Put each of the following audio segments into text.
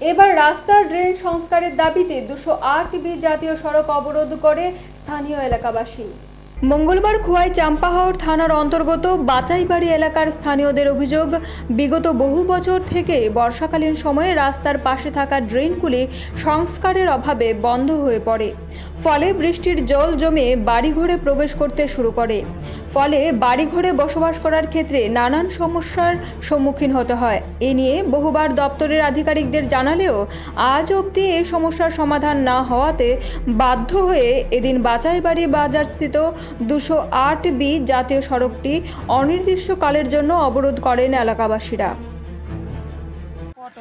এবার রাস্তার ড্রেন সংস্কারের দাবিতে 208B জাতীয় সড়ক অবরোধ করে স্থানীয় এলাকাবাসী। মঙ্গলবার খোয়াই চাম্পাহাওড় থানার অন্তর্গত বাচাইবাড়ি এলাকার স্থানীয়দের অভিযোগ, বিগত বহু বছর থেকে বর্ষাকালীন সময়ে রাস্তার পাশে থাকা ড্রেনগুলি সংস্কারের অভাবে বন্ধ হয়ে পড়ে। ফলে বৃষ্টির জল জমে বাড়িঘরে প্রবেশ করতে শুরু করে। ফলে বাড়িঘরে বসবাস করার ক্ষেত্রে নানান সমস্যার সম্মুখীন হতে হয়। এ নিয়ে বহুবার দপ্তরের আধিকারিকদের জানালেও আজ অবধি এই সমস্যার সমাধান না হওয়াতে বাধ্য হয়ে এদিন বাচাইবাড়ি বাজারস্থিত 208B জাতীয় সড়কটি অনির্দিষ্টকালের জন্য অবরোধ করেন এলাকাবাসীরা।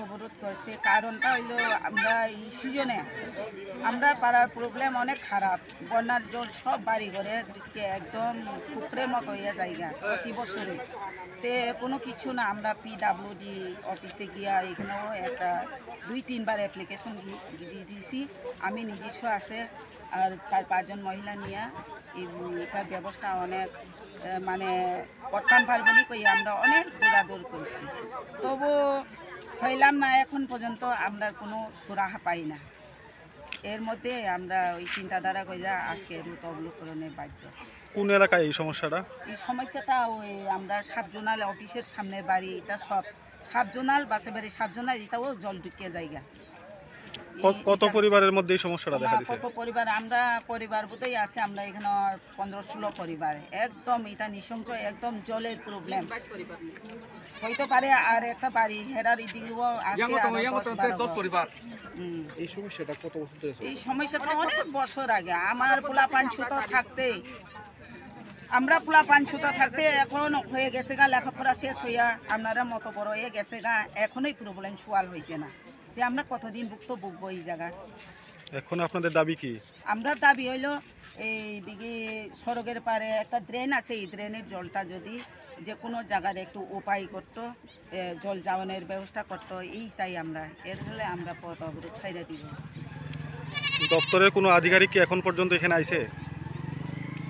অবরোধ করছে কারণটা হইলো আমরা এই সিজনে আমরা পাড়ার প্রবলেম অনেক খারাপ। বন্যার জল সব বাড়ি ঘরে একদম পুকুরের মতো হয়ে জায়গা প্রতি বছরে তে কোনো কিছু না। আমরা PWD অফিসে গিয়া এখানেও একটা 2-3 বার অ্যাপ্লিকেশন দিয়েছি। আমি নিজস্ব আছে আর 4-5 জন মহিলা নিয়ে এটার ব্যবস্থা অনেক মানে করতাম পারবনি কই আমরা অনেক দৌড়াদৌড় করছি, তবু হইলাম না। এখন পর্যন্ত আমরা কোনো সুরাহা পাই না। এর মধ্যে আমরা ওই চিন্তাধারা কইরা আজকে রুট অবলোকনের বাধ্য। কোন এলাকায় এই সমস্যাটা? এই সমস্যাটা ওই আমরা সাবজোনাল অফিসের সামনে বাড়ি, এটা সব সাবজোনাল বাসে বাড়ি সাবজোনাল, এটাও জল ঢুকিয়ে জায়গা। কত পরিবারের মধ্যে এই সমস্যাটা দেখা দিচ্ছে? কত পরিবার, আমরা পরিবার বোধই আছে, আমরা এখানে 15-16 পরিবার। একদম এটা নৃশংস, একদম জলের প্রবলেম হইতে পারে। আর একটা বাড়ি হেরার এদিকেও আছে 10 পরিবার। এই সমস্যাটা কত বছর ধরে? এই সমস্যাটা অনেক বছর আগে আমার পোলাপান ছোট থাকতে, আমরা পোলাপান ছোট থাকতে এখন হয়ে গেছে গা, লেখাপড়া শেষ হইয়া আপনারা মতো বড় হয়ে গেছে গা, এখনই প্রবলেম সোয়াল হয়েছে না। যে আমরা কতদিন ভুগবো এই জায়গা। এখন আপনাদের দাবি কি? আমরা দাবি হইলো এইদিকে সড়কের পারে একটা ড্রেন আছে, এই ড্রেনের জলটা যদি যে কোনো জায়গায় একটু উপায় করতো, জল যাওয়ানোর ব্যবস্থা করতো, এই চাই আমরা। এর ফলে আমরা পথ অবরোধ ছাইড়া দিব। দপ্তরের কোনো আধিকারিক কি এখন পর্যন্ত এখানে আইছে?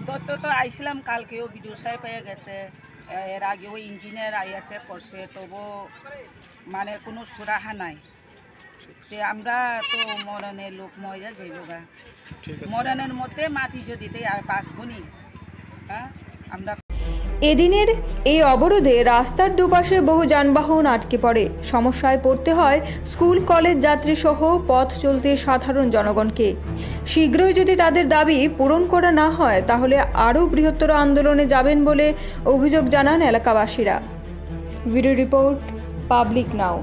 দপ্তর তো আইছিলাম, কালকেও বিডিও সাহেব পেয়ে গেছে, এর আগেও ইঞ্জিনিয়ার আইয়াছে করছে, তবু মানে কোনো সুরাহা নাই। যে আমরা তো মরণের লোক মরে যাইবা, মরণের মধ্যে মাটি যদি আর বাঁচবনি। হ্যাঁ, আমরা এদিনের এই অবরোধে রাস্তার দুপাশে বহু যানবাহন আটকে পড়ে। সমস্যায় পড়তে হয় স্কুল কলেজ যাত্রী সহ পথ চলতে সাধারণ জনগণকে। শীঘ্রই যদি তাদের দাবি পূরণ করা না হয় তাহলে আরও বৃহত্তর আন্দোলনে যাবেন বলে অভিযোগ জানান এলাকাবাসীরা। ভিডিও রিপোর্ট, পাবলিক নাও।